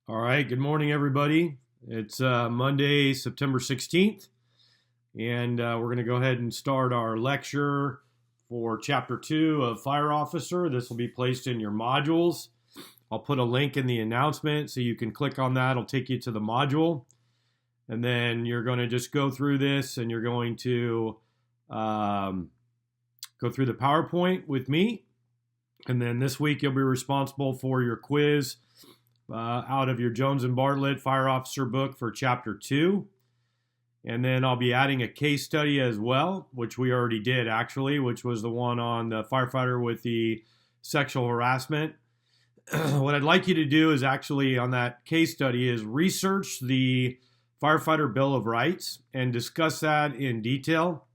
All right, good morning, everybody. It's Monday, September 16th, and we're going to go ahead and start our lecture for Chapter 2 of Fire Officer. This will be placed in your modules. I'll put a link in the announcement so you can click on that. It'll take you to the module, and then you're going to just go through this, and you're going to go through the PowerPoint with me, and then this week you'll be responsible for your quiz out of your Jones and Bartlett Fire Officer book for Chapter 2. And then I'll be adding a case study as well, which we already did actually, which was the one on the firefighter with the sexual harassment. What I'd like you to do is actually on that case study is research the Firefighter Bill of Rights and discuss that in detail.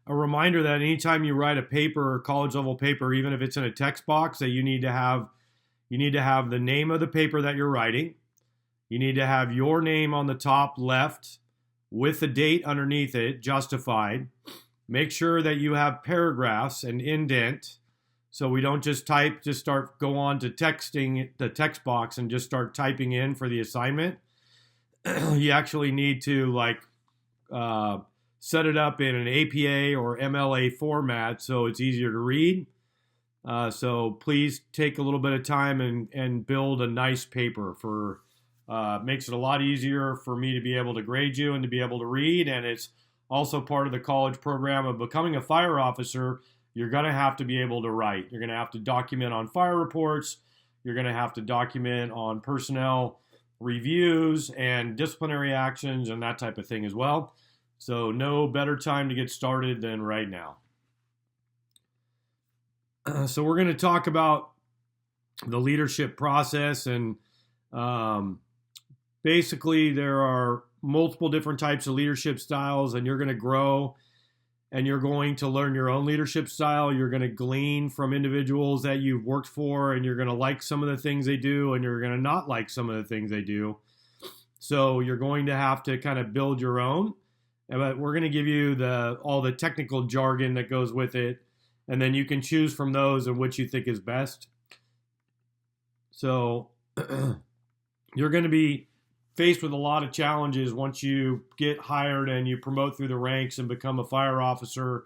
A reminder that anytime you write a paper or college level paper, even if it's in a text box, that you need to have the name of the paper that you're writing. You need to have your name on the top left with the date underneath it, justified. Make sure that you have paragraphs and indent so we don't just go on to texting the text box and just start typing in for the assignment. You actually need to set it up in an APA or MLA format so it's easier to read. So please take a little bit of time and build a nice paper makes it a lot easier for me to be able to grade you and to be able to read. And it's also part of the college program of becoming a fire officer. You're going to have to be able to write. You're going to have to document on fire reports. You're going to have to document on personnel reviews and disciplinary actions and that type of thing as well. So no better time to get started than right now. So we're going to talk about the leadership process, and basically there are multiple different types of leadership styles, and you're going to grow and you're going to learn your own leadership style. You're going to glean from individuals that you've worked for, and you're going to like some of the things they do, and you're going to not like some of the things they do. So you're going to have to kind of build your own, but we're going to give you all the technical jargon that goes with it. And then you can choose from those and which you think is best. So you're going to be faced with a lot of challenges once you get hired and you promote through the ranks and become a fire officer.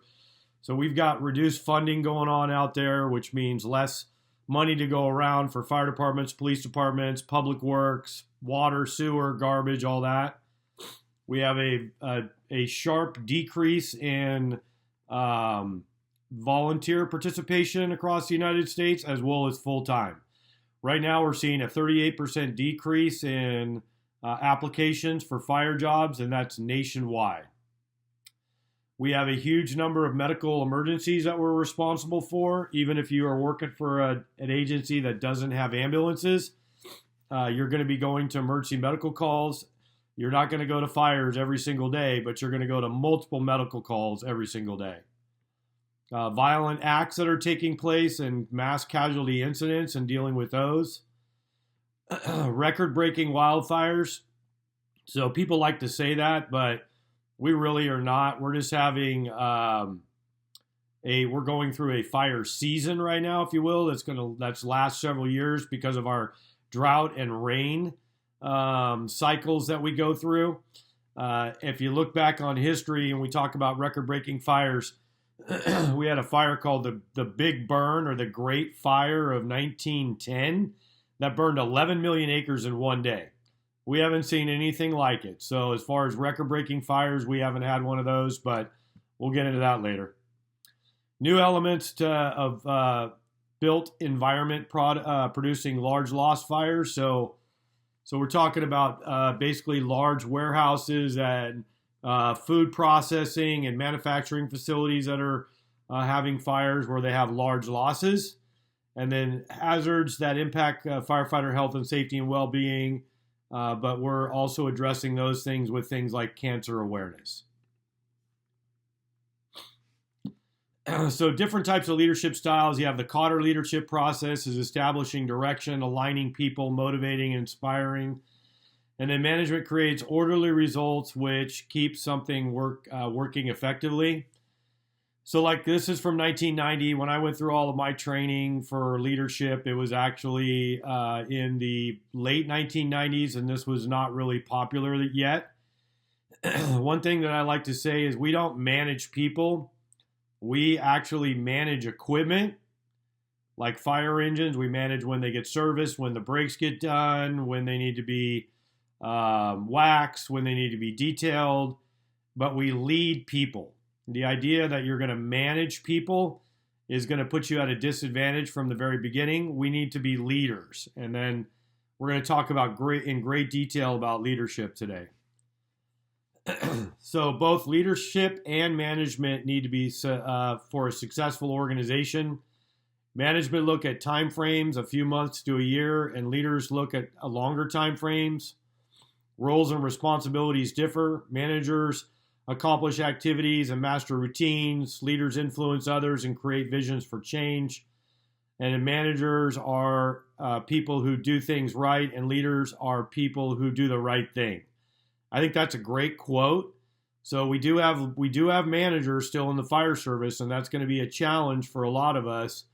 So we've got reduced funding going on out there, which means less money to go around for fire departments, police departments, public works, water, sewer, garbage, all that. We have a sharp decrease in volunteer participation across the United States as well as full-time. Right now we're seeing a 38% decrease in applications for fire jobs, and that's nationwide. We have a huge number of medical emergencies that we're responsible for. Even if you are working for an agency that doesn't have ambulances, you're going to be going to emergency medical calls. You're not going to go to fires every single day, but you're going to go to multiple medical calls every single day. Violent acts that are taking place and mass casualty incidents and dealing with those. Record-breaking wildfires. So people like to say that, but we really are not. We're just having we're going through a fire season right now, if you will. That's last several years because of our drought and rain cycles that we go through. If you look back on history and we talk about record-breaking fires, we had a fire called the Big Burn, or the Great Fire of 1910, that burned 11 million acres in one day. We haven't seen anything like it. So as far as record-breaking fires, we haven't had one of those, but we'll get into that later. New elements of built environment producing large loss fires. So we're talking about basically large warehouses and food processing and manufacturing facilities that are having fires where they have large losses, and then hazards that impact firefighter health and safety and well-being, but we're also addressing those things with things like cancer awareness. So different types of leadership styles. You have the Cotter leadership process, is establishing direction, aligning people, motivating, inspiring. And then management creates orderly results which keep something working effectively. So, like, this is from 1990. When I went through all of my training for leadership, it was actually in the late 1990s, and this was not really popular yet. One thing that I like to say is we don't manage people, we actually manage equipment. Like fire engines, we manage when they get serviced, when the brakes get done, when they need to be waxed, when they need to be detailed, but we lead people. The idea that you're going to manage people is going to put you at a disadvantage from the very beginning. We need to be leaders. And then we're going to talk about in great detail about leadership today. So both leadership and management need to be for a successful organization. Management look at time frames, a few months to a year, and leaders look at longer time frames. Roles and responsibilities differ. Managers accomplish activities and master routines. Leaders influence others and create visions for change. And managers are people who do things right, and leaders are people who do the right thing. I think that's a great quote. So we do have managers still in the fire service, and that's going to be a challenge for a lot of us.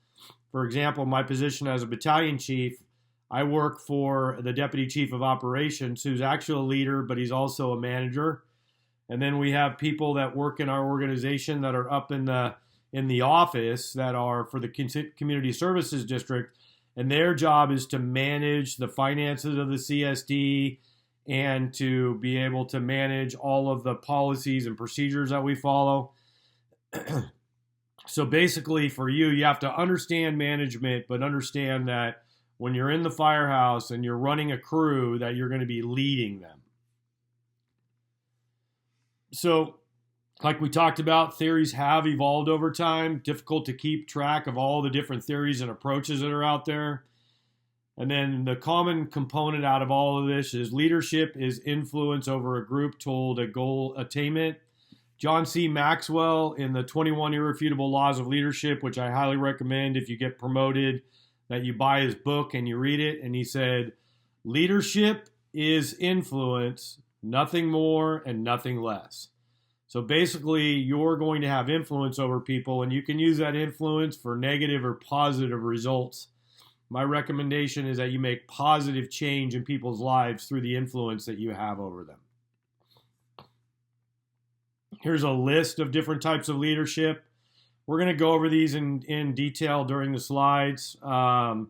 For example, my position as a battalion chief, I work for the deputy chief of operations, who's actually a leader, but he's also a manager. And then we have people that work in our organization that are up in the office that are for the community services district, and their job is to manage the finances of the CSD and to be able to manage all of the policies and procedures that we follow. So basically for you have to understand management, but understand that when you're in the firehouse and you're running a crew, that you're going to be leading them. So like we talked about, theories have evolved over time. Difficult to keep track of all the different theories and approaches that are out there. And then the common component out of all of this is leadership is influence over a group toward a goal attainment. John C. Maxwell in the 21 Irrefutable Laws of Leadership, which I highly recommend if you get promoted, that you buy his book and you read it. And he said, leadership is influence, nothing more and nothing less. So basically, you're going to have influence over people, and you can use that influence for negative or positive results. My recommendation is that you make positive change in people's lives through the influence that you have over them. Here's a list of different types of leadership. We're going to go over these in detail during the slides. And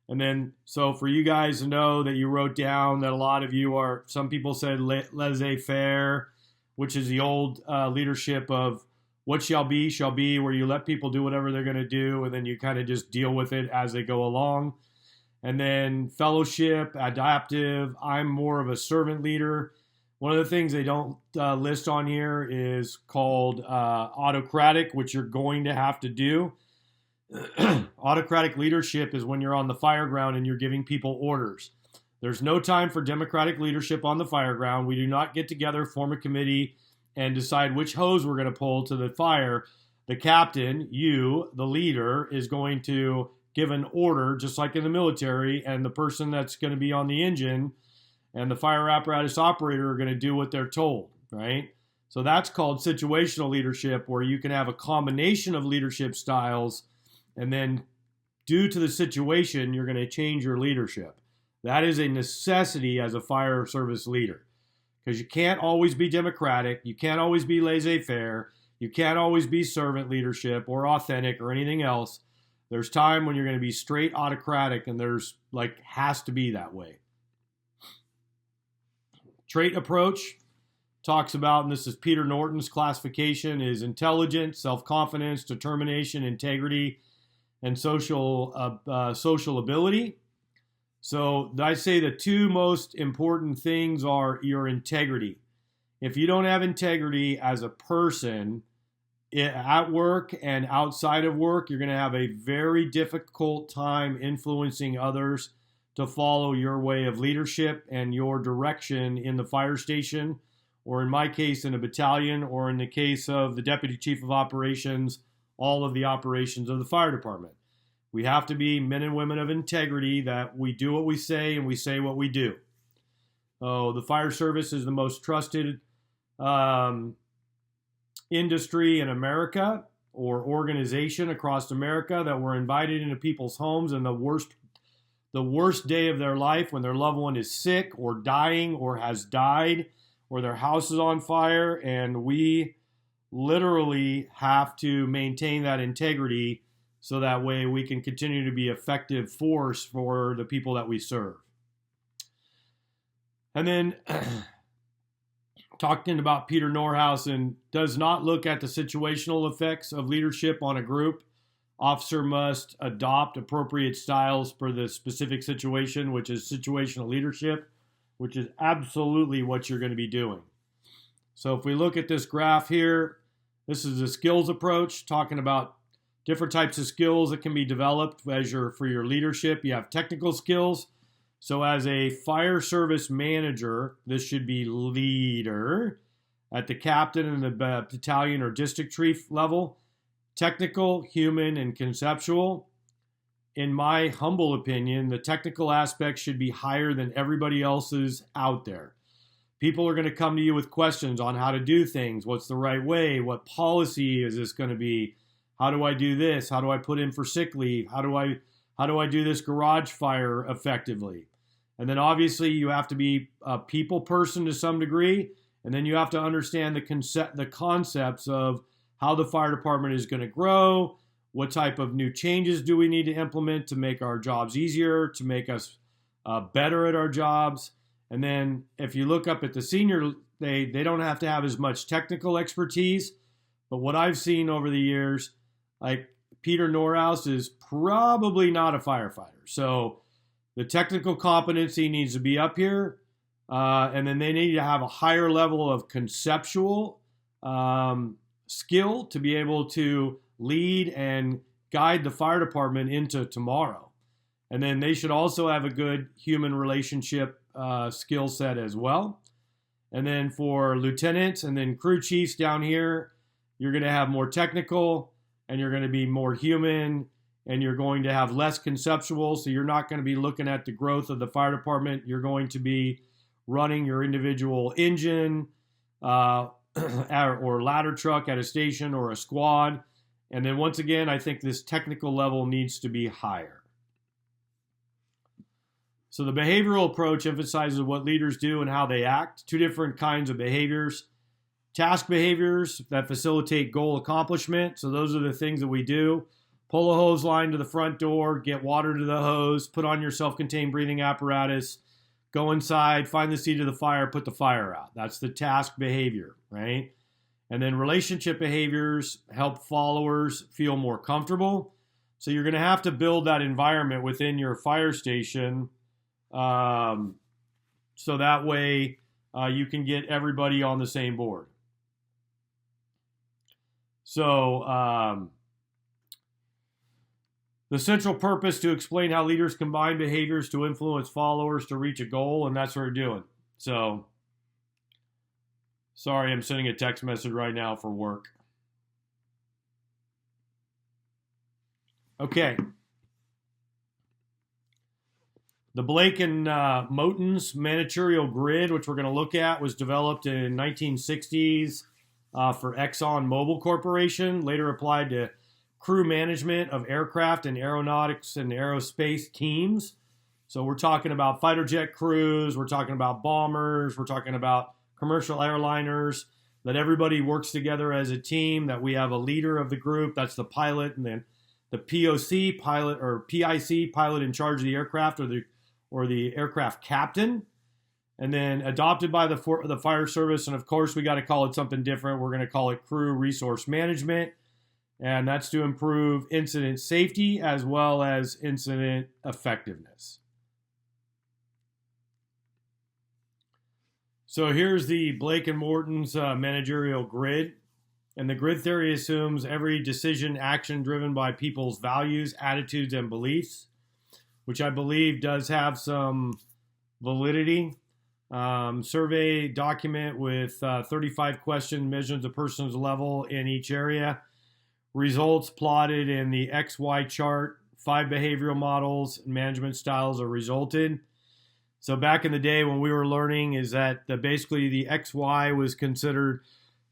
then, so for you guys to know that you wrote down that a lot of you are, some people said laissez-faire, which is the old leadership of what shall be, where you let people do whatever they're going to do, and then you kind of just deal with it as they go along. And then fellowship, adaptive, I'm more of a servant leader. One of the things they don't list on here is called autocratic, which you're going to have to do. Autocratic leadership is when you're on the fire ground and you're giving people orders. There's no time for democratic leadership on the fire ground. We do not get together, form a committee, and decide which hose we're going to pull to the fire. The captain, you, the leader, is going to give an order, just like in the military, and the person that's going to be on the engine and the fire apparatus operator are going to do what they're told, right? So that's called situational leadership, where you can have a combination of leadership styles, and then due to the situation, you're going to change your leadership. That is a necessity as a fire service leader, because you can't always be democratic, you can't always be laissez-faire, you can't always be servant leadership or authentic or anything else. There's time when you're going to be straight autocratic, and there's has to be that way. Trait approach talks about, and this is Peter Norton's classification, is intelligence, self-confidence, determination, integrity, and social ability. So I say the two most important things are your integrity. If you don't have integrity as a person at work and outside of work, you're going to have a very difficult time influencing others to follow your way of leadership and your direction in the fire station, or in my case, in a battalion, or in the case of the deputy chief of operations, all of the operations of the fire department. We have to be men and women of integrity, that we do what we say and we say what we do. The fire service is the most trusted industry in America. or organization across America that were invited into people's homes in the worst day of their life, when their loved one is sick or dying or has died or their house is on fire, and we literally have to maintain that integrity so that way we can continue to be effective force for the people that we serve. And then talking about Peter Norhausen, does not look at the situational effects of leadership on a group. Officer must adopt appropriate styles for the specific situation, which is situational leadership, which is absolutely what you're going to be doing. So if we look at this graph here, this is a skills approach, talking about different types of skills that can be developed for your leadership. You have technical skills. So as a fire service manager, this should be leader at the captain and the battalion or district chief level. Technical, human, and conceptual. In my humble opinion, the technical aspect should be higher than everybody else's out there. People are going to come to you with questions on how to do things. What's the right way? What policy is this going to be? How do I do this? How do I put in for sick leave? How do I do this garage fire effectively? And then obviously you have to be a people person to some degree, and then you have to understand the concepts of how the fire department is going to grow, what type of new changes do we need to implement to make our jobs easier, to make us better at our jobs. And then if you look up at the senior, they don't have to have as much technical expertise. But what I've seen over the years, like Peter Norhaus is probably not a firefighter. So the technical competency needs to be up here. And then they need to have a higher level of conceptual skill to be able to lead and guide the fire department into tomorrow. And then they should also have a good human relationship skill set as well. And then for lieutenants and then crew chiefs down here, you're going to have more technical and you're going to be more human and you're going to have less conceptual. So you're not going to be looking at the growth of the fire department. You're going to be running your individual engine or ladder truck at a station or a squad. And then once again, I think this technical level needs to be higher. So the behavioral approach emphasizes what leaders do and how they act. Two different kinds of behaviors. Task behaviors that facilitate goal accomplishment. So those are the things that we do. Pull a hose line to the front door, get water to the hose, put on your self-contained breathing apparatus, go inside, find the seat of the fire, put the fire out. That's the task behavior, right? And then relationship behaviors help followers feel more comfortable. So you're going to have to build that environment within your fire station so that way you can get everybody on the same board. So the central purpose to explain how leaders combine behaviors to influence followers to reach a goal, and that's what we're doing. So, sorry, I'm sending a text message right now for work. Okay. The Blake and Moten's managerial grid, which we're going to look at, was developed in 1960s for Exxon Mobil Corporation, later applied to crew management of aircraft and aeronautics and aerospace teams. So we're talking about fighter jet crews, we're talking about bombers, we're talking about commercial airliners, that everybody works together as a team, that we have a leader of the group, that's the pilot, and then the POC, pilot, or PIC, pilot in charge of the aircraft, or the aircraft captain. And then adopted by the fire service, and of course we got to call it something different. We're going to call it crew resource management. And that's to improve incident safety as well as incident effectiveness. So here's the Blake and Morton's managerial grid. And the grid theory assumes every decision, action driven by people's values, attitudes, and beliefs, which I believe does have some validity. Survey document with 35 questions measures a person's level in each area. Results plotted in the XY chart, 5 behavioral models and management styles are resulted. So back in the day when we were learning is that basically the XY was considered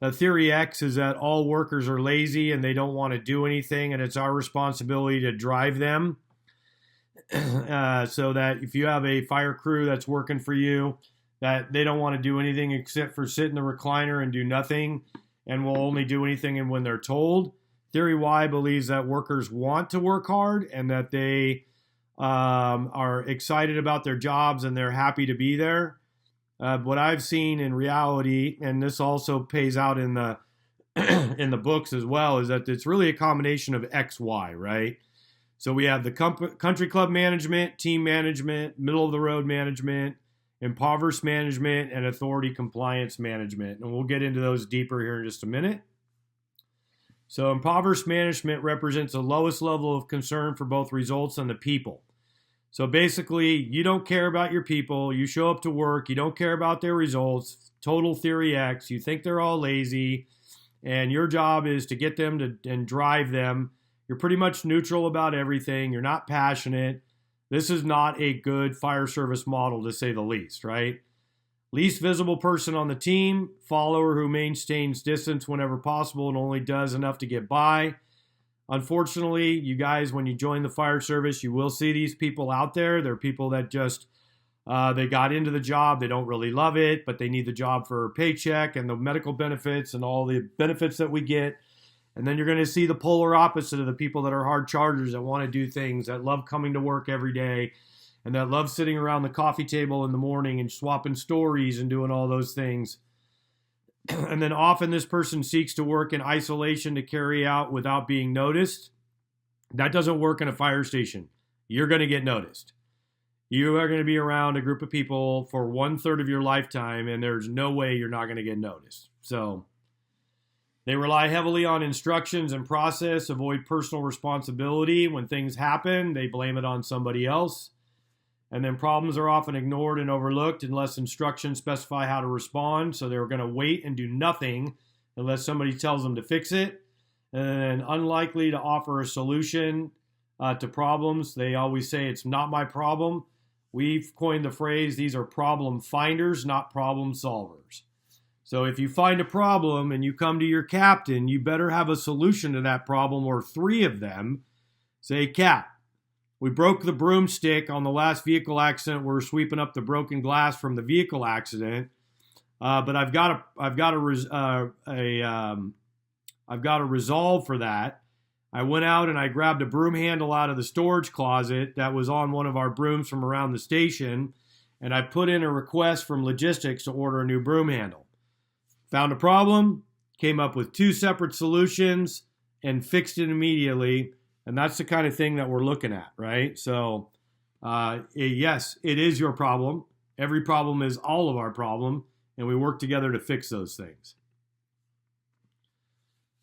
Theory X is that all workers are lazy and they don't want to do anything, and it's our responsibility to drive them. So that if you have a fire crew that's working for you, that they don't want to do anything except for sit in the recliner and do nothing, and will only do anything when they're told. Theory Y believes that workers want to work hard and that they are excited about their jobs and they're happy to be there. What I've seen in reality, and this also pays out in the in the books as well, is that it's really a combination of X, Y, right? So we have the country club management, team management, middle of the road management, impoverished management, and authority compliance management. And we'll get into those deeper here in just a minute. So impoverished management represents the lowest level of concern for both results and the people. So basically, you don't care about your people. You show up to work. You don't care about their results. Total Theory X. You think they're all lazy. And your job is to get them to and drive them. You're pretty much neutral about everything. You're not passionate. This is not a good fire service model, to say the least, right? Least visible person on the team, follower who maintains distance whenever possible and only does enough to get by. Unfortunately, you guys, when you join the fire service, you will see these people out there. They're people that just, they got into the job. They don't really love it, but they need the job for a paycheck and the medical benefits and all the benefits that we get. And then you're going to see the polar opposite of the people that are hard chargers that want to do things, that love coming to work every day, and that love sitting around the coffee table in the morning and swapping stories and doing all those things. And then often this person seeks to work in isolation to carry out without being noticed. That doesn't work in a fire station. You're going to get noticed. You are going to be around a group of people for 1/3 of your lifetime, and there's no way you're not going to get noticed. So they rely heavily on instructions and process, avoid personal responsibility. When things happen, they blame it on somebody else. And then problems are often ignored and overlooked unless instructions specify how to respond. So they're going to wait and do nothing unless somebody tells them to fix it. And then unlikely to offer a solution to problems. They always say, it's not my problem. We've coined the phrase, these are problem finders, not problem solvers. So if you find a problem and you come to your captain, you better have a solution to that problem, or 3 of them. Say, Cap, we broke the broomstick on the last vehicle accident. We're sweeping up the broken glass from the vehicle accident, but I've got a resolve for that. I went out and I grabbed a broom handle out of the storage closet that was on one of our brooms from around the station, and I put in a request from logistics to order a new broom handle. Found a problem, came up with 2 separate solutions, and fixed it immediately. And that's the kind of thing that we're looking at, right? So, yes, it is your problem. Every problem is all of our problem, and we work together to fix those things.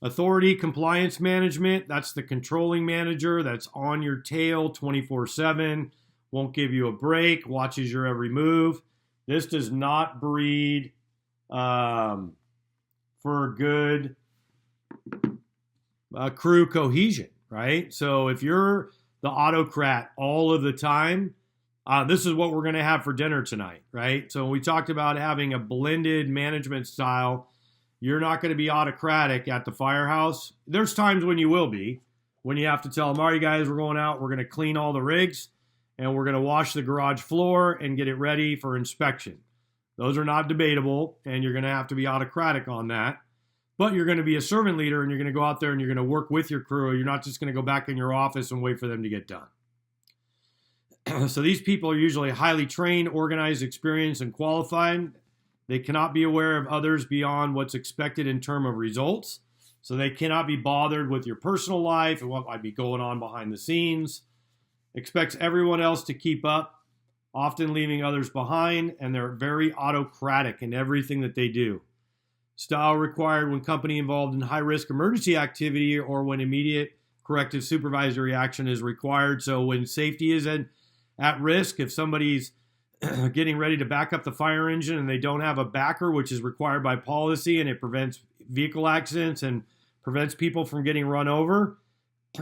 Authority compliance management, that's the controlling manager that's on your tail 24/7, won't give you a break, watches your every move. This does not breed for good crew cohesion, right? So if you're the autocrat all of the time, this is what we're going to have for dinner tonight, right? So we talked about having a blended management style. You're not going to be autocratic at the firehouse. There's times when you will be, when you have to tell them, all right, guys, we're going out, we're going to clean all the rigs, and we're going to wash the garage floor and get it ready for inspection. Those are not debatable, and you're going to have to be autocratic on that. But you're going to be a servant leader, and you're going to go out there and you're going to work with your crew. You're not just going to go back in your office and wait for them to get done. So these people are usually highly trained, organized, experienced, and qualified. They cannot be aware of others beyond what's expected in terms of results. So they cannot be bothered with your personal life and what might be going on behind the scenes. Expects everyone else to keep up, often leaving others behind, and they're very autocratic in everything that they do. Style required when company involved in high-risk emergency activity or when immediate corrective supervisory action is required. So when safety is at risk, if somebody's getting ready to back up the fire engine and they don't have a backer, which is required by policy, and it prevents vehicle accidents and prevents people from getting run over,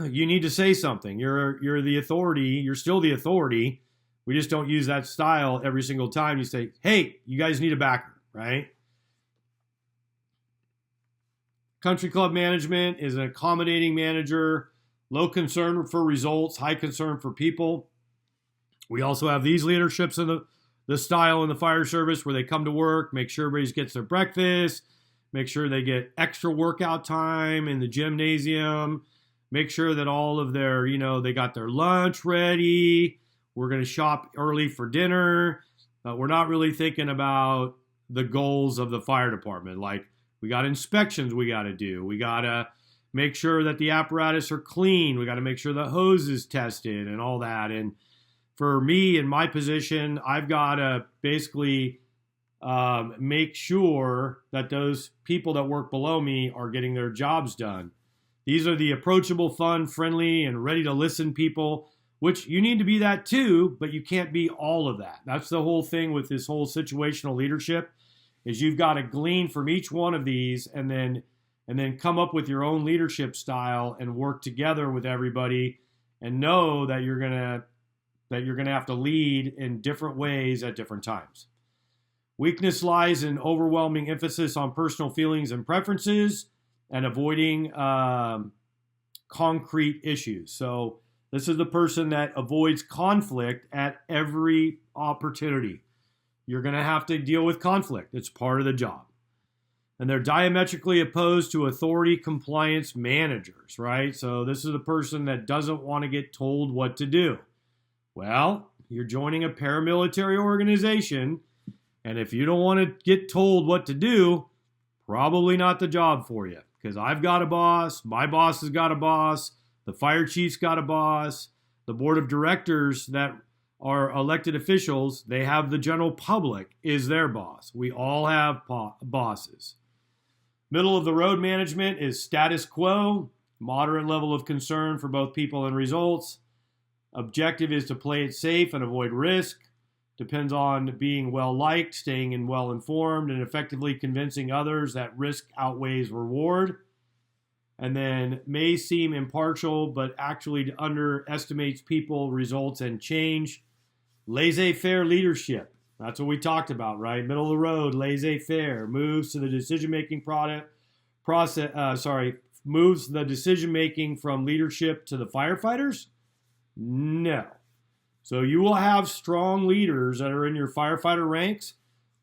you need to say something. You're the authority. You're still the authority. We just don't use that style every single time. You say, hey, you guys need a backer, right? Country club management is an accommodating manager, low concern for results, high concern for people. We also have these leaderships in the style in the fire service where they come to work, make sure everybody gets their breakfast, make sure they get extra workout time in the gymnasium, make sure that all of their, they got their lunch ready. We're going to shop early for dinner. We're not really thinking about the goals of the fire department. Like, we got inspections we got to do. We got to make sure that the apparatus are clean. We got to make sure the hose is tested and all that. And for me, in my position, I've got to basically make sure that those people that work below me are getting their jobs done. These are the approachable, fun, friendly, and ready to listen people, which you need to be that too, but you can't be all of that. That's the whole thing with this whole situational leadership, is you've got to glean from each one of these and then come up with your own leadership style and work together with everybody and know that you're gonna have to lead in different ways at different times. Weakness lies in overwhelming emphasis on personal feelings and preferences and avoiding concrete issues. So this is the person that avoids conflict at every opportunity. You're going to have to deal with conflict. It's part of the job. And they're diametrically opposed to authority compliance managers, right? So this is the person that doesn't want to get told what to do. Well, you're joining a paramilitary organization, and if you don't want to get told what to do, probably not the job for you. Because I've got a boss, my boss has got a boss, the fire chief's got a boss, the board of directors that are elected officials, they have the general public is their boss. We all have bosses. Middle of the road management is status quo, moderate level of concern for both people and results. Objective is to play it safe and avoid risk. Depends on being well-liked, staying in well-informed, and effectively convincing others that risk outweighs reward. And then may seem impartial, but actually underestimates people, results, and change. Laissez-faire leadership. That's what we talked about, right? Middle of the road, laissez-faire. Moves to the decision-making moves the decision-making from leadership to the firefighters? No. So you will have strong leaders that are in your firefighter ranks,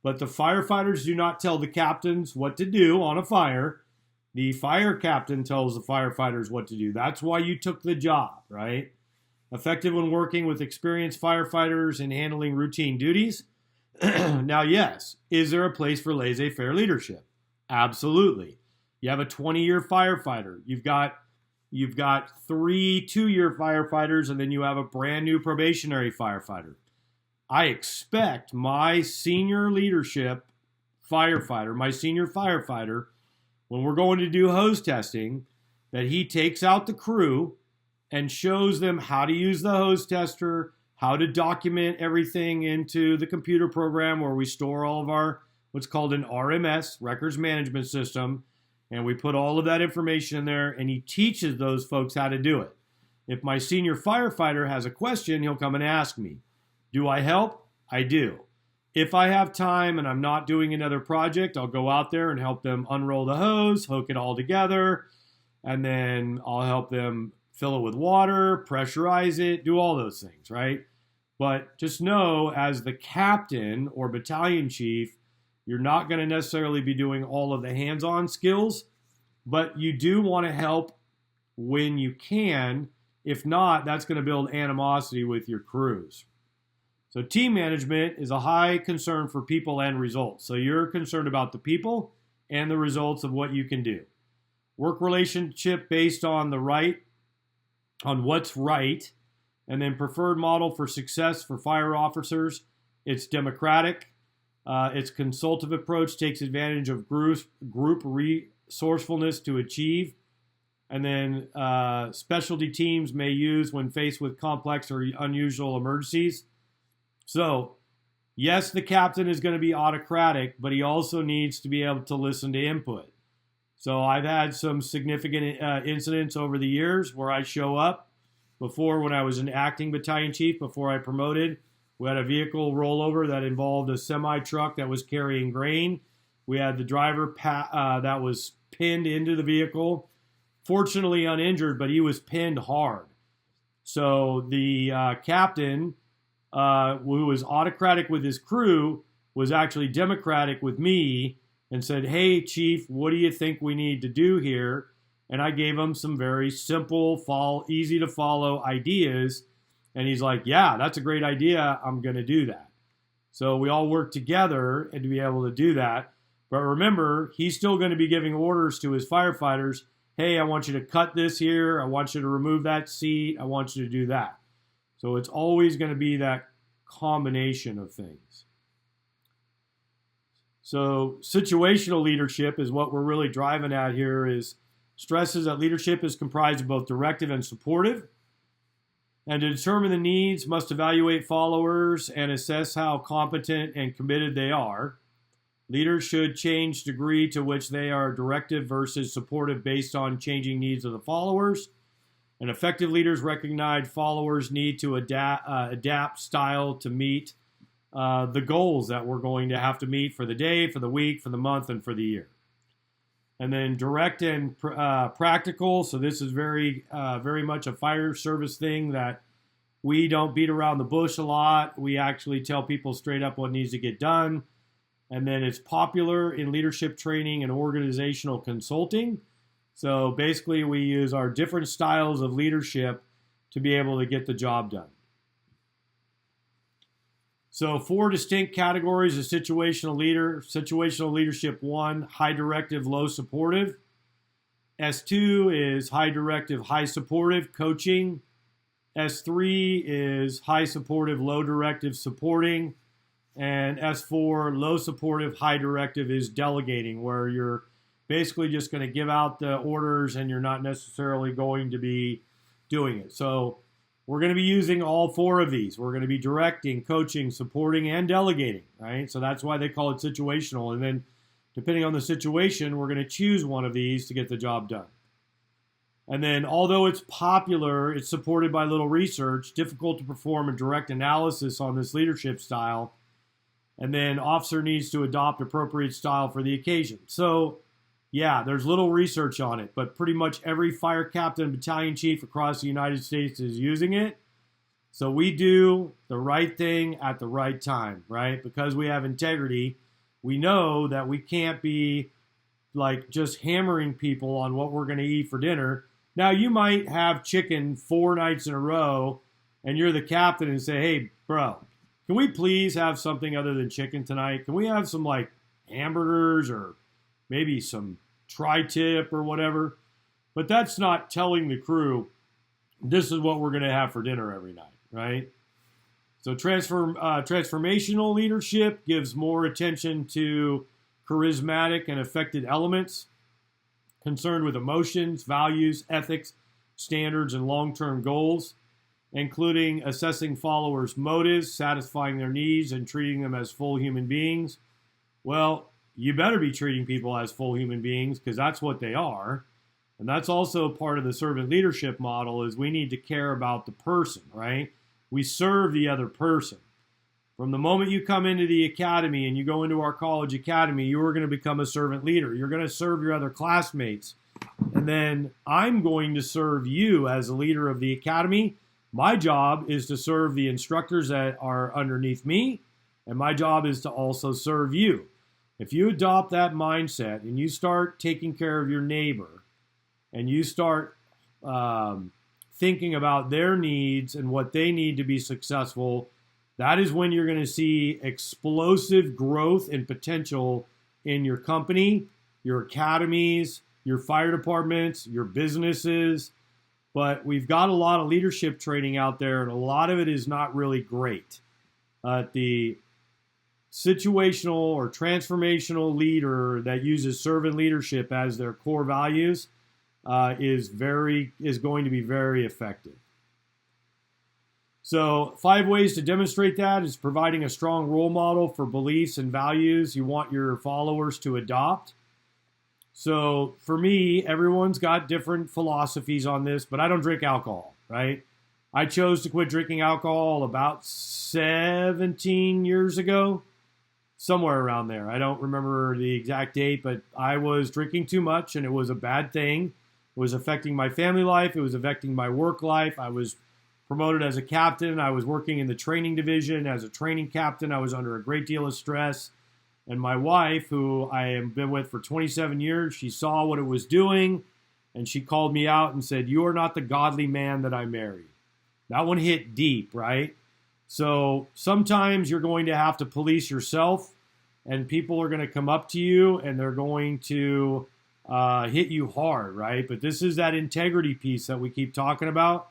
but the firefighters do not tell the captains what to do on a fire. The fire captain tells the firefighters what to do. That's why you took the job, right? Effective when working with experienced firefighters and handling routine duties. Now, yes, is there a place for laissez-faire leadership? Absolutely. You have a 20-year firefighter. You've got 3 2-year firefighters, and then you have a brand new probationary firefighter. I expect my senior leadership firefighter, my senior firefighter, when we're going to do hose testing, that he takes out the crew and shows them how to use the hose tester, how to document everything into the computer program where we store all of our, what's called an RMS, records management system, and we put all of that information in there, and he teaches those folks how to do it. If my senior firefighter has a question, he'll come and ask me. Do I help? I do. If I have time and I'm not doing another project, I'll go out there and help them unroll the hose, hook it all together, and then I'll help them fill it with water, pressurize it, do all those things, right? But just know, as the captain or battalion chief, you're not going to necessarily be doing all of the hands-on skills, but you do want to help when you can. If not, that's going to build animosity with your crews. So team management is a high concern for people and results. So you're concerned about the people and the results of what you can do. Work relationship based on what's right, and then preferred model for success for fire officers. It's democratic. Its consultative approach takes advantage of group resourcefulness to achieve. And then specialty teams may use when faced with complex or unusual emergencies. So, yes, the captain is going to be autocratic, but he also needs to be able to listen to input. So I've had some significant incidents over the years where I show up. Before, when I was an acting battalion chief, before I promoted, we had a vehicle rollover that involved a semi-truck that was carrying grain. We had the driver that was pinned into the vehicle. Fortunately uninjured, but he was pinned hard. So the captain, who was autocratic with his crew, was actually democratic with me and said, "Hey, Chief, what do you think we need to do here?" And I gave him some very simple, easy to follow ideas. And he's like, "Yeah, that's a great idea. I'm going to do that." So we all worked together and to be able to do that. But remember, he's still going to be giving orders to his firefighters. "Hey, I want you to cut this here. I want you to remove that seat. I want you to do that." So it's always going to be that combination of things. So situational leadership is what we're really driving at here, is stresses that leadership is comprised of both directive and supportive. And to determine the needs, must evaluate followers and assess how competent and committed they are. Leaders should change the degree to which they are directive versus supportive based on changing needs of the followers. And effective leaders recognize followers need to adapt style to meet the goals that we're going to have to meet for the day, for the week, for the month, and for the year. And then direct and practical. So this is very much a fire service thing that we don't beat around the bush a lot. We actually tell people straight up what needs to get done. And then it's popular in leadership training and organizational consulting. So basically we use our different styles of leadership to be able to get the job done. So 4 distinct categories of situational leader. Situational leadership 1, high directive, low supportive. S2 is high directive, high supportive, coaching. S3 is high supportive, low directive, supporting. And S4, low supportive, high directive, is delegating, where you're basically just going to give out the orders and you're not necessarily going to be doing it. So we're going to be using all 4 of these. We're going to be directing, coaching, supporting, and delegating, right? So that's why they call it situational. And then depending on the situation, we're going to choose one of these to get the job done. And then although it's popular, it's supported by little research, difficult to perform a direct analysis on this leadership style. And then officer needs to adopt appropriate style for the occasion. So yeah, there's little research on it, but pretty much every fire captain and battalion chief across the United States is using it. So we do the right thing at the right time, right? Because we have integrity, we know that we can't be like just hammering people on what we're going to eat for dinner. Now, you might have chicken 4 nights in a row, and you're the captain and say, "Hey, bro, can we please have something other than chicken tonight? Can we have some like hamburgers or maybe some tri-tip or whatever?" But that's not telling the crew, this is what we're going to have for dinner every night, right? So transformational leadership gives more attention to charismatic and affected elements, concerned with emotions, values, ethics, standards, and long-term goals, including assessing followers' motives, satisfying their needs, and treating them as full human beings. Well, you better be treating people as full human beings, because that's what they are. And that's also part of the servant leadership model, is we need to care about the person, right? We serve the other person. From the moment you come into the academy and you go into our college academy, you are going to become a servant leader. You're going to serve your other classmates. And then I'm going to serve you as a leader of the academy. My job is to serve the instructors that are underneath me, and my job is to also serve you. If you adopt that mindset and you start taking care of your neighbor and you start thinking about their needs and what they need to be successful, that is when you're going to see explosive growth and potential in your company, your academies, your fire departments, your businesses. But we've got a lot of leadership training out there, and a lot of it is not really great. The situational or transformational leader that uses servant leadership as their core values is going to be very effective. So 5 ways to demonstrate that is providing a strong role model for beliefs and values you want your followers to adopt. So for me, everyone's got different philosophies on this, but I don't drink alcohol, right? I chose to quit drinking alcohol about 17 years ago. somewhere around there. I don't remember the exact date, but I was drinking too much, and it was a bad thing. It was affecting my family life. It was affecting my work life. I was promoted as a captain. I was working in the training division as a training captain. I was under a great deal of stress. And my wife, who I have been with for 27 years, she saw what it was doing, and she called me out and said, "You are not the godly man that I married." That one hit deep, right? So sometimes you're going to have to police yourself, and people are going to come up to you and they're going to hit you hard, right? But this is that integrity piece that we keep talking about.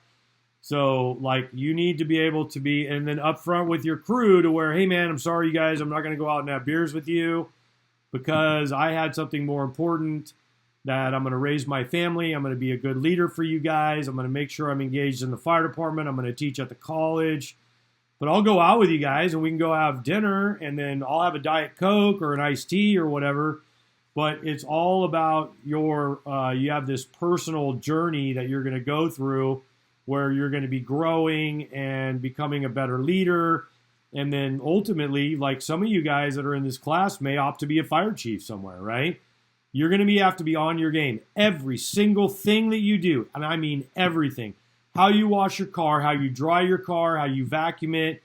So, like, you need to be able to be, and then upfront with your crew to where, hey, man, I'm sorry, you guys, I'm not going to go out and have beers with you because I had something more important, that I'm going to raise my family. I'm going to be a good leader for you guys. I'm going to make sure I'm engaged in the fire department. I'm going to teach at the college. But I'll go out with you guys and we can go have dinner, and then I'll have a Diet Coke or an iced tea or whatever. But it's all about your, you have this personal journey that you're going to go through where you're going to be growing and becoming a better leader. And then ultimately, like some of you guys that are in this class may opt to be a fire chief somewhere, right? You're going to have to be on your game. Every single thing that you do, and I mean everything. How you wash your car, how you dry your car, how you vacuum it,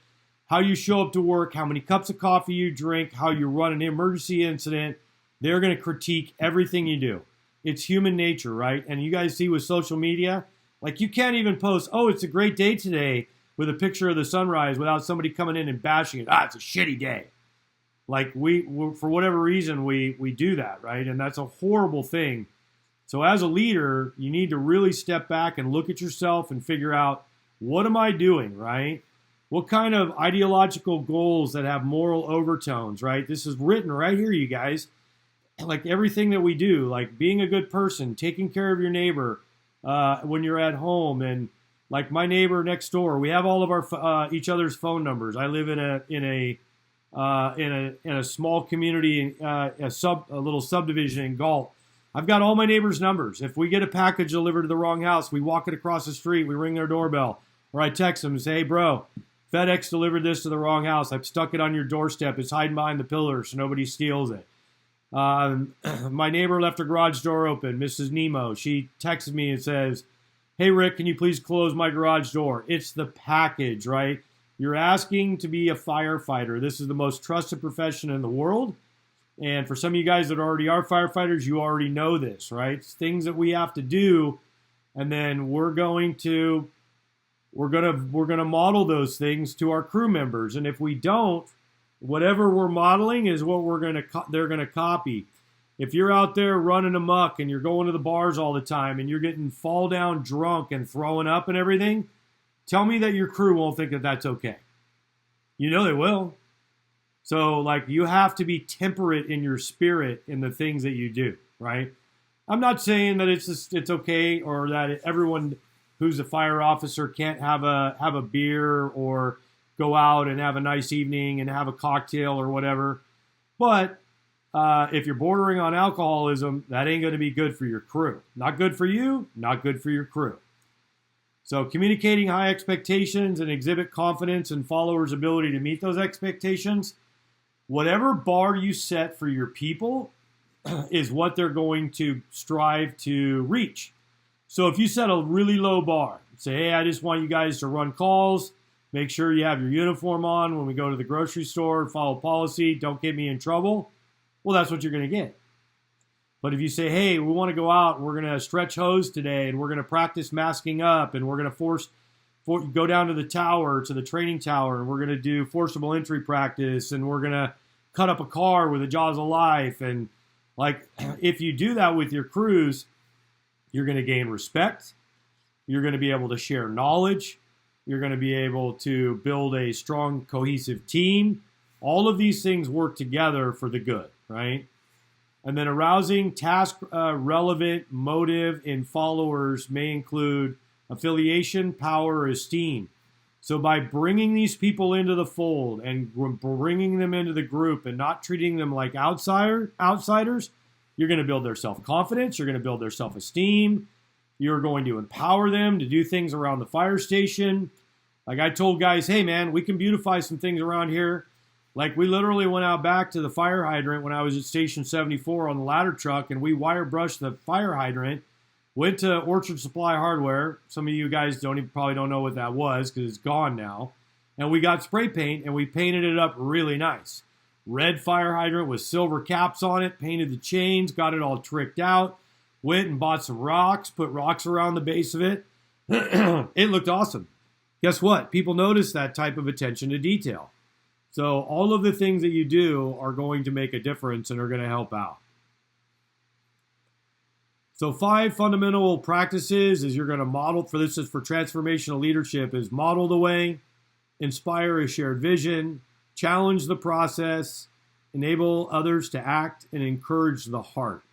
how you show up to work, how many cups of coffee you drink, how you run an emergency incident. They're going to critique everything you do. It's human nature, right? And you guys see with social media, like you can't even post, "Oh, it's a great day today," with a picture of the sunrise without somebody coming in and bashing it. "Ah, it's a shitty day." Like we for whatever reason, we do that, right? And that's a horrible thing. So as a leader, you need to really step back and look at yourself and figure out, what am I doing, right? What kind of ideological goals that have moral overtones, right? This is written right here, you guys. Like everything that we do, like being a good person, taking care of your neighbor when you're at home, and like my neighbor next door, we have all of our each other's phone numbers. I live in a small community, a little subdivision in Galt. I've got all my neighbors' numbers. If we get a package delivered to the wrong house, we walk it across the street, we ring their doorbell, or I text them and say, "Hey, bro, FedEx delivered this to the wrong house. I've stuck it on your doorstep. It's hiding behind the pillars so nobody steals it." My neighbor left her garage door open, Mrs. Nemo. She texts me and says, "Hey, Rick, can you please close my garage door?" It's the package, right? You're asking to be a firefighter. This is the most trusted profession in the world. And for some of you guys that already are firefighters, you already know this, right? It's things that we have to do, and then we're going to model those things to our crew members. And if we don't, whatever we're modeling is what they're going to copy. If you're out there running amok and you're going to the bars all the time and you're getting fall down drunk and throwing up and everything, tell me that your crew won't think that that's okay. You know they will. So, like, you have to be temperate in your spirit in the things that you do, right? I'm not saying that it's okay, or that everyone who's a fire officer can't have a beer or go out and have a nice evening and have a cocktail or whatever. But if you're bordering on alcoholism, that ain't going to be good for your crew. Not good for you, not good for your crew. So communicating high expectations and exhibit confidence in followers' ability to meet those expectations. Whatever bar you set for your people is what they're going to strive to reach. So if you set a really low bar, say, "Hey, I just want you guys to run calls, make sure you have your uniform on when we go to the grocery store, follow policy, don't get me in trouble," well, that's what you're going to get. But if you say, "Hey, we want to go out, we're going to stretch hose today, and we're going to practice masking up, and we're going to go down to the tower, to the training tower, and we're going to do forcible entry practice, and we're going to cut up a car with the jaws of life," and like, if you do that with your crews, you're going to gain respect. You're going to be able to share knowledge. You're going to be able to build a strong, cohesive team. All of these things work together for the good, right? And then arousing task-relevant motive in followers may include affiliation, power, or esteem. So by bringing these people into the fold and bringing them into the group and not treating them like outsiders, you're going to build their self-confidence. You're going to build their self-esteem. You're going to empower them to do things around the fire station. Like I told guys, "Hey, man, we can beautify some things around here. Like we literally went out back to the fire hydrant when I was at Station 74 on the ladder truck, and we wire brushed the fire hydrant. Went to Orchard Supply Hardware. Some of you guys probably don't know what that was because it's gone now. And we got spray paint and we painted it up really nice. Red fire hydrant with silver caps on it. Painted the chains, got it all tricked out. Went and bought some rocks, put rocks around the base of it. It looked awesome. Guess what? People notice that type of attention to detail. So all of the things that you do are going to make a difference and are going to help out. So 5 fundamental practices is you're going to model, for this is for transformational leadership, is model the way, inspire a shared vision, challenge the process, enable others to act, and encourage the heart.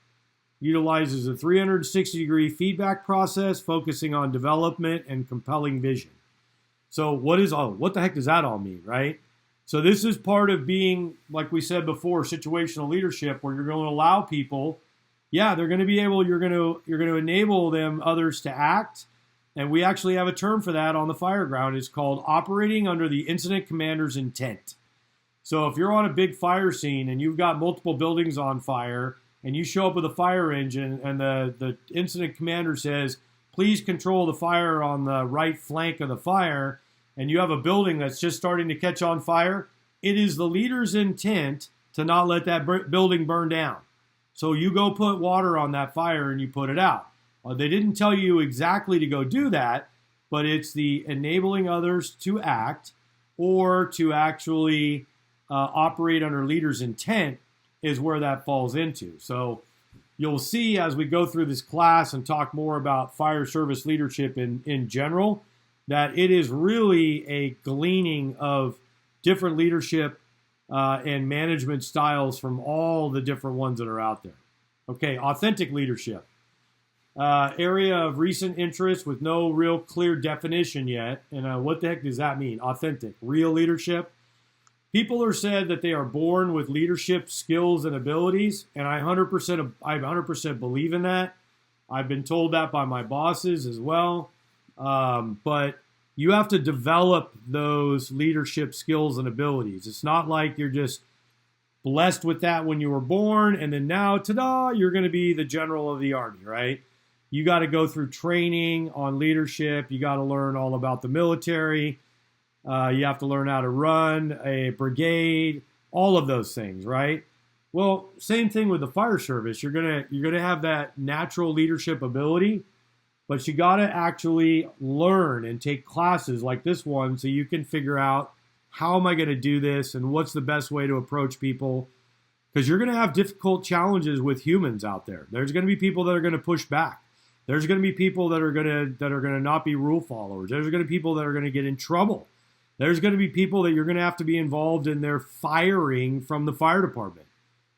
Utilizes a 360-degree feedback process, focusing on development and compelling vision. So what the heck does that all mean, right? So this is part of being, like we said before, situational leadership, where you're going to allow people, they're going to be able, you're going to enable them, others to act. And we actually have a term for that on the fire ground. It's called operating under the incident commander's intent. So if you're on a big fire scene and you've got multiple buildings on fire and you show up with a fire engine and the incident commander says, please control the fire on the right flank of the fire, and you have a building that's just starting to catch on fire, it is the leader's intent to not let that building burn down. So you go put water on that fire and you put it out. They didn't tell you exactly to go do that, but it's the enabling others to act or to actually operate under leader's intent is where that falls into. So you'll see as we go through this class and talk more about fire service leadership in general, that it is really a gleaning of different leadership and management styles from all the different ones that are out there. Okay, authentic leadership. Area of recent interest with no real clear definition yet. And what the heck does that mean? Authentic, real leadership. People are said that they are born with leadership skills and abilities, and I 100% believe in that. I've been told that by my bosses as well. But you have to develop those leadership skills and abilities. It's not like you're just blessed with that when you were born, and then now, ta-da, you're going to be the general of the army, right? You got to go through training on leadership. You got to learn all about the military. You have to learn how to run a brigade, all of those things, right? Well, same thing with the fire service. You're gonna have that natural leadership ability, but you got to actually learn and take classes like this one so you can figure out how am I going to do this and what's the best way to approach people, because you're going to have difficult challenges with humans out there. There's going to be people that are going to push back. There's going to be people that are going to not be rule followers. There's going to be people that are going to get in trouble. There's going to be people that you're going to have to be involved in their firing from the fire department.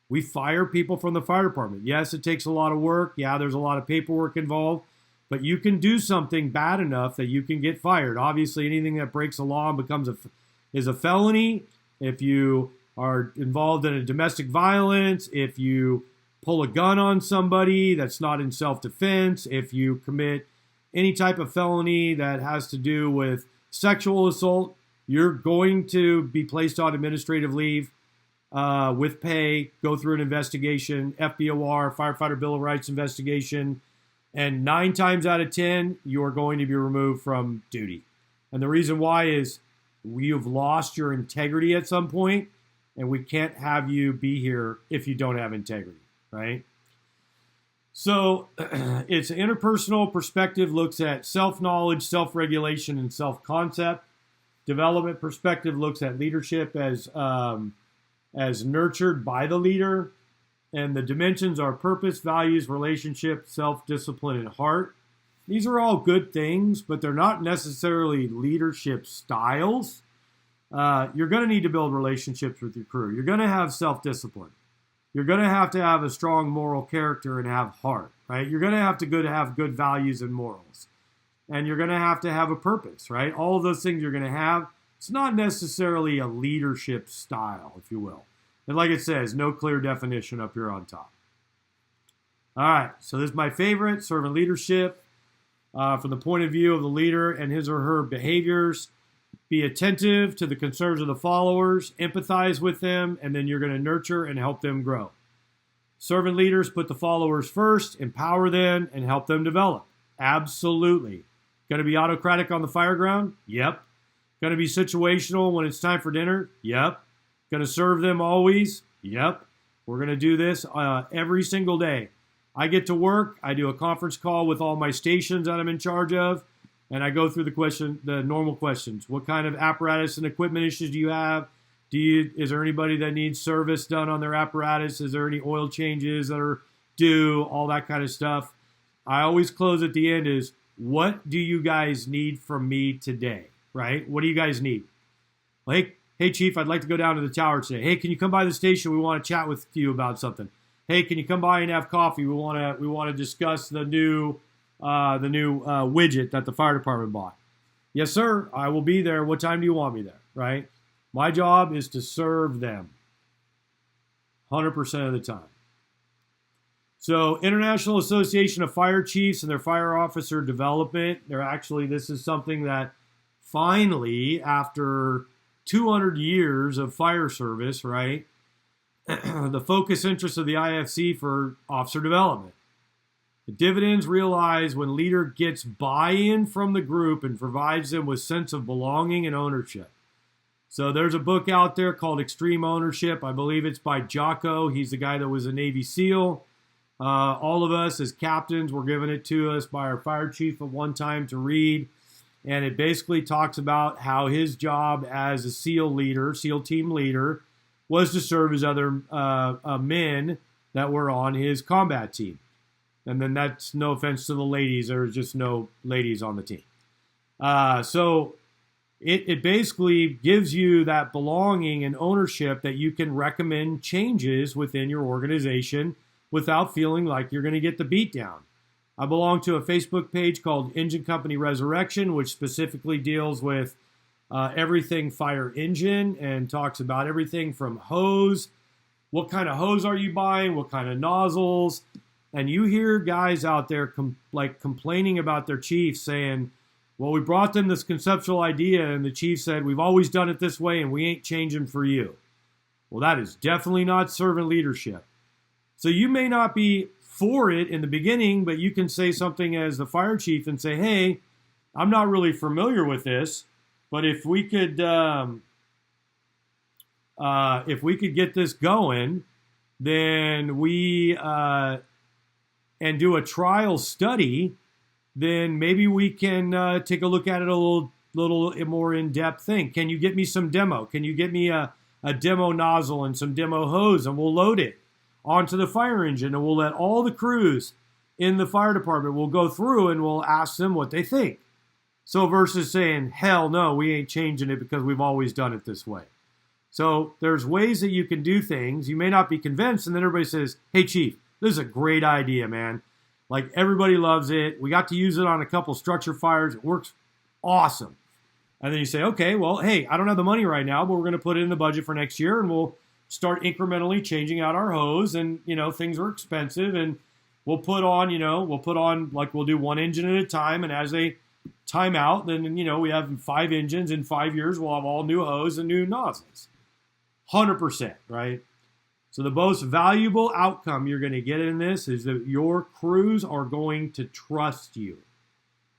We fire people from the fire department. Yes, it takes a lot of work. Yeah, there's a lot of paperwork involved. But you can do something bad enough that you can get fired. Obviously, anything that breaks the law and is a felony. If you are involved in a domestic violence, if you pull a gun on somebody that's not in self-defense, if you commit any type of felony that has to do with sexual assault, you're going to be placed on administrative leave with pay, go through an investigation, FBOR, Firefighter Bill of Rights investigation, and 9 times out of 10, you're going to be removed from duty. And the reason why is you've lost your integrity at some point, and we can't have you be here if you don't have integrity, right? So it's interpersonal perspective, looks at self-knowledge, self-regulation, and self-concept. Development perspective looks at leadership as nurtured by the leader. And the dimensions are purpose, values, relationship, self-discipline, and heart. These are all good things, but they're not necessarily leadership styles. You're going to need to build relationships with your crew. You're going to have self-discipline. You're going to have a strong moral character and have heart, right? You're going to have good values and morals. And you're going to have a purpose, right? All of those things you're going to have. It's not necessarily a leadership style, if you will. And like it says, no clear definition up here on top. All right, so this is my favorite, servant leadership. From the point of view of the leader and his or her behaviors, be attentive to the concerns of the followers, empathize with them, and then you're going to nurture and help them grow. Servant leaders put the followers first, empower them, and help them develop. Absolutely. Going to be autocratic on the fire ground? Yep. Going to be situational when it's time for dinner? Yep. Going to serve them always? Yep. We're going to do this every single day. I get to work. I do a conference call with all my stations that I'm in charge of, and I go through the normal questions. What kind of apparatus and equipment issues do you have? Is there anybody that needs service done on their apparatus? Is there any oil changes that are due? All that kind of stuff. I always close at the end is, what do you guys need from me today? Right? What do you guys need? Like, hey, Chief, I'd like to go down to the tower today. Hey, can you come by the station? We want to chat with you about something. Hey, can you come by and have coffee? We want to discuss the new widget that the fire department bought. Yes, sir. I will be there. What time do you want me there? Right? My job is to serve them 100% of the time. So, International Association of Fire Chiefs and their fire officer development, this is something that finally, after 200 years of fire service, right, the focus interest of the IFC for officer development. The dividends realized when leader gets buy-in from the group and provides them with sense of belonging and ownership. So there's a book out there called Extreme Ownership. I believe it's by Jocko. He's the guy that was a Navy SEAL. All of us as captains were given it to us by our fire chief at one time to read. And it basically talks about how his job as a SEAL team leader, was to serve as other men that were on his combat team. And then that's no offense to the ladies. There was just no ladies on the team. So it basically gives you that belonging and ownership that you can recommend changes within your organization without feeling like you're going to get the beat down. I belong to a Facebook page called Engine Company Resurrection, which specifically deals with everything fire engine and talks about everything from hose. What kind of hose are you buying? What kind of nozzles? And you hear guys out there complaining about their chief saying, well, we brought them this conceptual idea and the chief said, we've always done it this way and we ain't changing for you. Well, that is definitely not servant leadership. So you may not be for it in the beginning, but you can say something as the fire chief and say, hey, I'm not really familiar with this, but if we could get this going, then and do a trial study, then maybe we can take a look at it a little more in-depth thing. Can you get me some demo? Can you get me a demo nozzle and some demo hose, and we'll load it onto the fire engine, and we'll let all the crews in the fire department, we'll go through and we'll ask them what they think. So versus saying, hell no, we ain't changing it because we've always done it this way. So there's ways that you can do things. You may not be convinced, and then everybody says, hey, Chief, this is a great idea, man. Like, everybody loves it. We got to use it on a couple structure fires. It works awesome. And then you say, okay, well, hey, I don't have the money right now, but we're going to put it in the budget for next year, and we'll start incrementally changing out our hose. And, things are expensive, and we'll put on, we'll do one engine at a time, and as they time out, then, we have 5 engines. In 5 years, we'll have all new hose and new nozzles. 100%, right? So the most valuable outcome you're going to get in this is that your crews are going to trust you.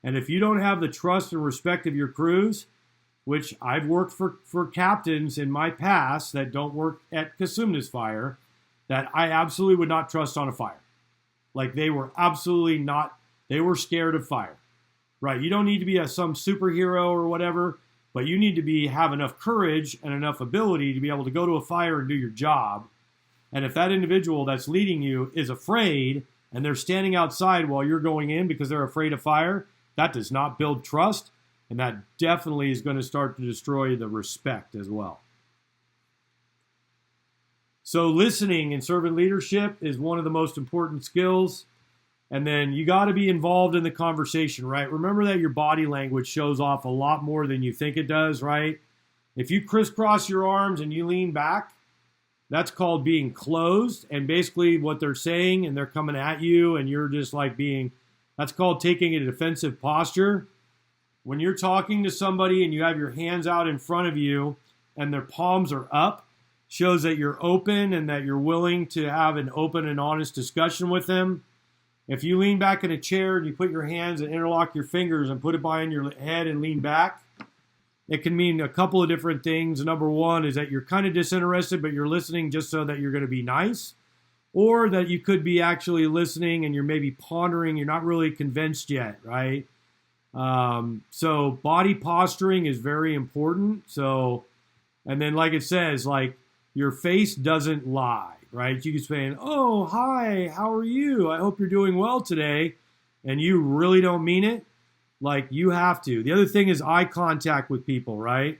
And if you don't have the trust and respect of your crews, which I've worked for captains in my past that don't work at Cosumnes Fire, that I absolutely would not trust on a fire. Like, they were absolutely not, they were scared of fire. Right? You don't need to be some superhero or whatever, but you need to have enough courage and enough ability to be able to go to a fire and do your job. And if that individual that's leading you is afraid and they're standing outside while you're going in because they're afraid of fire, that does not build trust, and that definitely is going to start to destroy the respect as well. So listening in servant leadership is one of the most important skills. And then you got to be involved in the conversation, right? Remember that your body language shows off a lot more than you think it does, right? If you crisscross your arms and you lean back, that's called being closed. And basically what they're saying, and they're coming at you, and you're just like that's called taking a defensive posture. when you're talking to somebody and you have your hands out in front of you and their palms are up, shows that you're open and that you're willing to have an open and honest discussion with them. If you lean back in a chair and you put your hands and interlock your fingers and put it behind your head and lean back, it can mean a couple of different things. Number one is that you're kind of disinterested, but you're listening just so that you're going to be nice. Or that you could be actually listening and you're maybe pondering, you're not really convinced yet, right? So body posturing is very important. So, and then like it says, like your face doesn't lie, right? You can say, oh, hi, how are you? I hope you're doing well today. And you really don't mean it. Like you have to. The other thing is eye contact with people, right?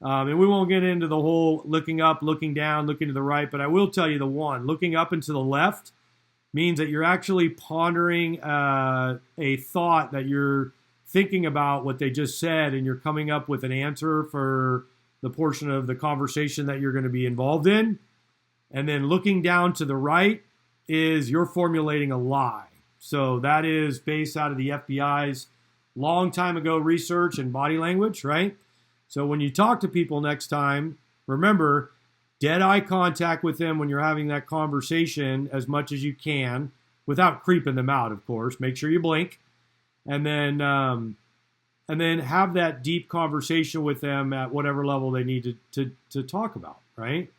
And we won't get into the whole looking up, looking down, looking to the right, but I will tell you the one. Looking up and to the left means that you're actually pondering a thought that you're thinking about what they just said, and you're coming up with an answer for the portion of the conversation that you're going to be involved in. And then looking down to the right is you're formulating a lie. So that is based out of the FBI's long time ago research and body language, right? So when you talk to people next time, remember, dead eye contact with them when you're having that conversation as much as you can, without creeping them out, of course. Make sure you blink. And then have that deep conversation with them at whatever level they need to talk about, right?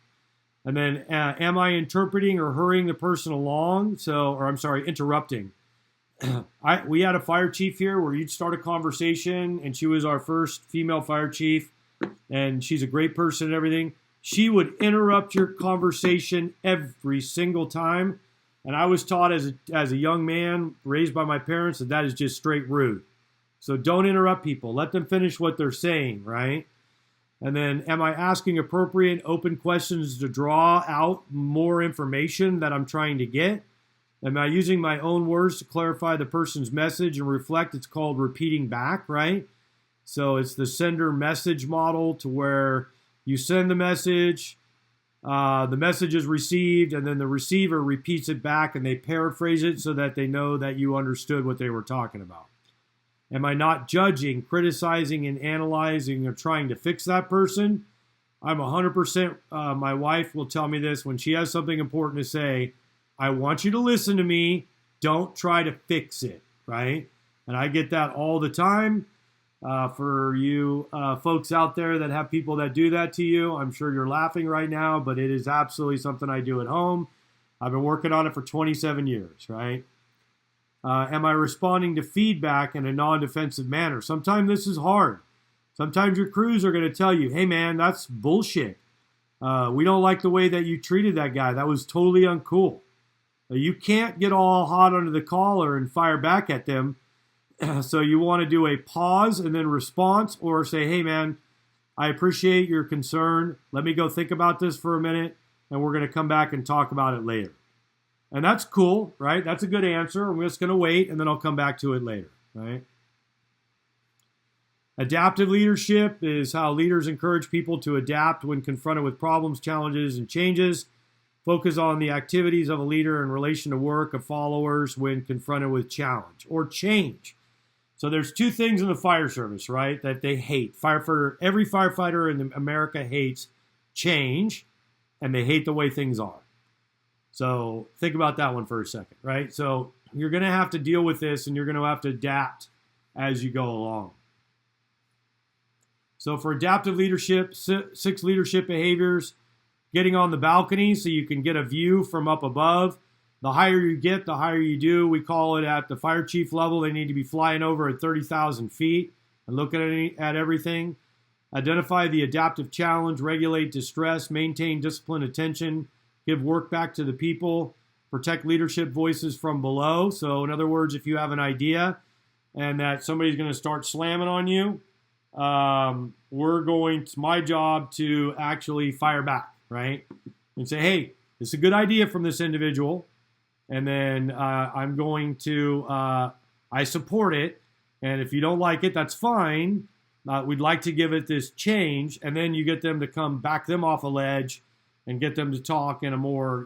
And then am I interpreting or hurrying the person along? Interrupting. We had a fire chief here where you'd start a conversation, and she was our first female fire chief, and she's a great person and everything. She would interrupt your conversation every single time, and I was taught as a young man raised by my parents that is just straight rude. So don't interrupt people. Let them finish what they're saying, right? And then am I asking appropriate open questions to draw out more information that I'm trying to get? Am I using my own words to clarify the person's message and reflect? It's called repeating back, right? So it's the sender message model, to where you send the message is received, and then the receiver repeats it back and they paraphrase it so that they know that you understood what they were talking about. Am I not judging, criticizing, and analyzing or trying to fix that person? I'm 100%, my wife will tell me this when she has something important to say. I want you to listen to me. Don't try to fix it, right? And I get that all the time. For you folks out there that have people that do that to you, I'm sure you're laughing right now, but it is absolutely something I do at home. I've been working on it for 27 years, right? Am I responding to feedback in a non-defensive manner? Sometimes this is hard. Sometimes your crews are going to tell you, hey man, that's bullshit. We don't like the way that you treated that guy. That was totally uncool. You can't get all hot under the collar and fire back at them. So you want to do a pause and then response, or say, hey man, I appreciate your concern. Let me go think about this for a minute, and we're going to come back and talk about it later. And that's cool, right? That's a good answer. I'm just going to wait, and then I'll come back to it later, right? Adaptive leadership is how leaders encourage people to adapt when confronted with problems, challenges, and changes. Focus on the activities of a leader in relation to work of followers when confronted with challenge or change. So there's two things in the fire service, right, that they hate. Every firefighter in America hates change, and they hate the way things are. So think about that one for a second, right? So you're going to have to deal with this, and you're going to have to adapt as you go along. So for adaptive leadership, 6 leadership behaviors: getting on the balcony so you can get a view from up above. The higher you get, the higher you do. We call it at the fire chief level, they need to be flying over at 30,000 feet and looking at everything. Identify the adaptive challenge, regulate distress, maintain discipline, attention, give work back to the people, protect leadership voices from below. So in other words, if you have an idea and that somebody's going to start slamming on you, it's my job to actually fire back, right? And say, hey, it's a good idea from this individual. And then I'm going to, I support it. And if you don't like it, that's fine. We'd like to give it this change. And then you get them to back them off a ledge and get them to talk in a more,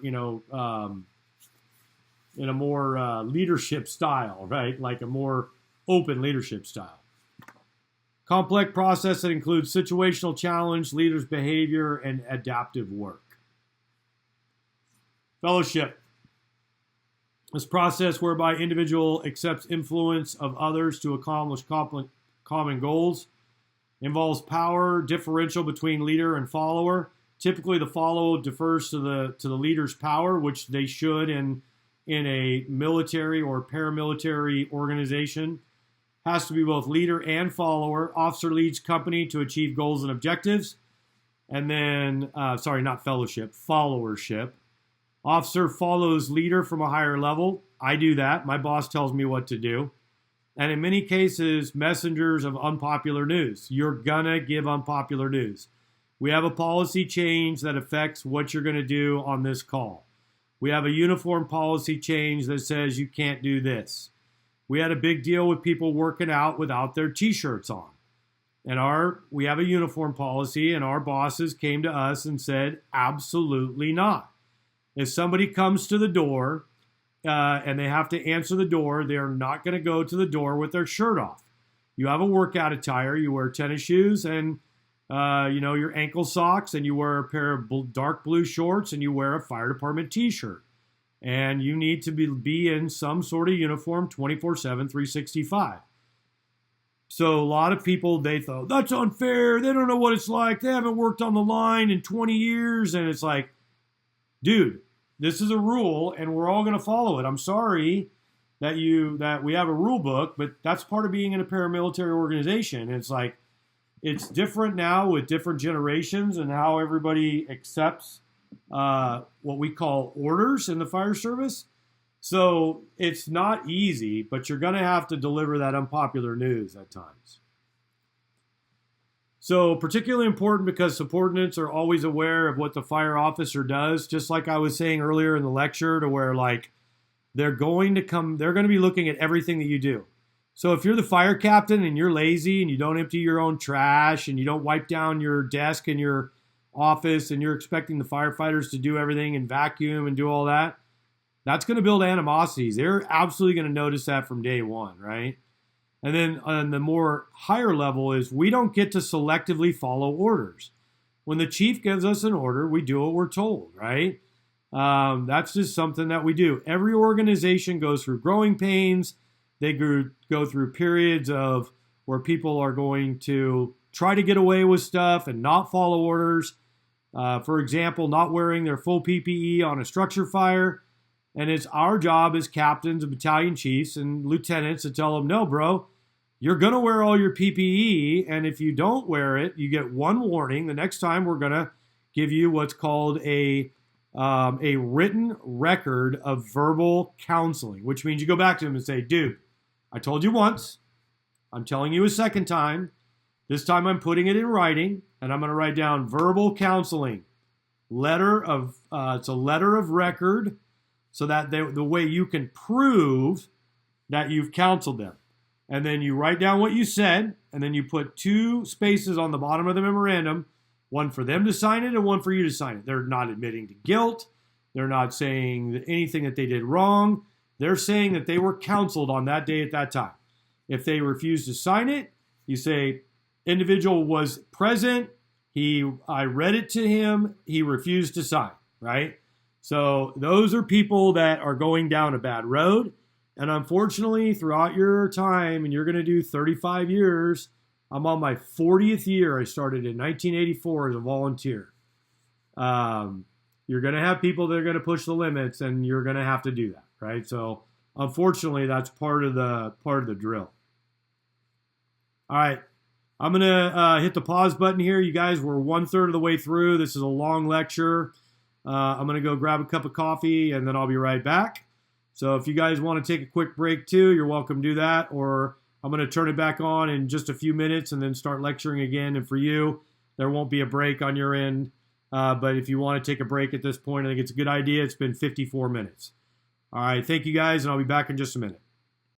leadership style, right? Like a more open leadership style. Complex process that includes situational challenge, leaders' behavior, and adaptive work. Fellowship. This process whereby individual accepts influence of others to accomplish common goals. Involves power differential between leader and follower. Typically, the follower defers to the leader's power, which they should in a military or paramilitary organization. Has to be both leader and follower. Officer leads company to achieve goals and objectives. And then, not fellowship, followership. Officer follows leader from a higher level. I do that. My boss tells me what to do. And in many cases, messengers of unpopular news. You're going to give unpopular news. We have a policy change that affects what you're going to do on this call. We have a uniform policy change that says you can't do this. We had a big deal with people working out without their t-shirts on. And we have a uniform policy, and our bosses came to us and said, absolutely not. If somebody comes to the door and they have to answer the door, they're not going to go to the door with their shirt off. You have a workout attire. You wear tennis shoes and your ankle socks, and you wear a pair of dark blue shorts, and you wear a fire department t-shirt. And you need to be in some sort of uniform 24/7, 365. So a lot of people, they thought, that's unfair. They don't know what it's like. They haven't worked on the line in 20 years. And it's like, dude, this is a rule, and we're all going to follow it. I'm sorry that we have a rule book, but that's part of being in a paramilitary organization. And it's like, it's different now with different generations and how everybody accepts what we call orders in the fire service. So it's not easy, but you're going to have to deliver that unpopular news at times. So particularly important because subordinates are always aware of what the fire officer does, just like I was saying earlier in the lecture, to where like they're going to be looking at everything that you do. So if you're the fire captain and you're lazy and you don't empty your own trash and you don't wipe down your desk in your office and you're expecting the firefighters to do everything and vacuum and do all that, that's going to build animosities. They're absolutely going to notice that from day one, right? And then on the more higher level is we don't get to selectively follow orders. When the chief gives us an order, we do what we're told, right? That's just something that we do. Every organization goes through growing pains. They go through periods of where people are going to try to get away with stuff and not follow orders. For example, not wearing their full PPE on a structure fire. And it's our job as captains and battalion chiefs and lieutenants to tell them, no, bro, you're going to wear all your PPE. And if you don't wear it, you get one warning. The next time we're going to give you what's called a written record of verbal counseling, which means you go back to them and say, dude, I told you once. I'm telling you a second time. This time I'm putting it in writing, and I'm going to write down verbal counseling. It's a letter of record, so that the way you can prove that you've counseled them. And then you write down what you said, and then you put 2 spaces on the bottom of the memorandum, one for them to sign it and one for you to sign it. They're not admitting to guilt. They're not saying anything that they did wrong. They're saying that they were counseled on that day at that time. If they refuse to sign it, you say, individual was present. I read it to him. He refused to sign, right? So those are people that are going down a bad road. And unfortunately, throughout your time, and you're going to do 35 years, I'm on my 40th year. I started in 1984 as a volunteer. You're going to have people that are going to push the limits, and you're going to have to do that, right? So unfortunately, that's part of the drill. All right. I'm going to hit the pause button here. You guys, we're 1/3 of the way through. This is a long lecture. I'm going to go grab a cup of coffee, and then I'll be right back. So if you guys want to take a quick break too, you're welcome to do that. Or I'm going to turn it back on in just a few minutes and then start lecturing again. And for you, there won't be a break on your end. But if you want to take a break at this point, I think it's a good idea. It's been 54 minutes. All right. Thank you guys, and I'll be back in just a minute.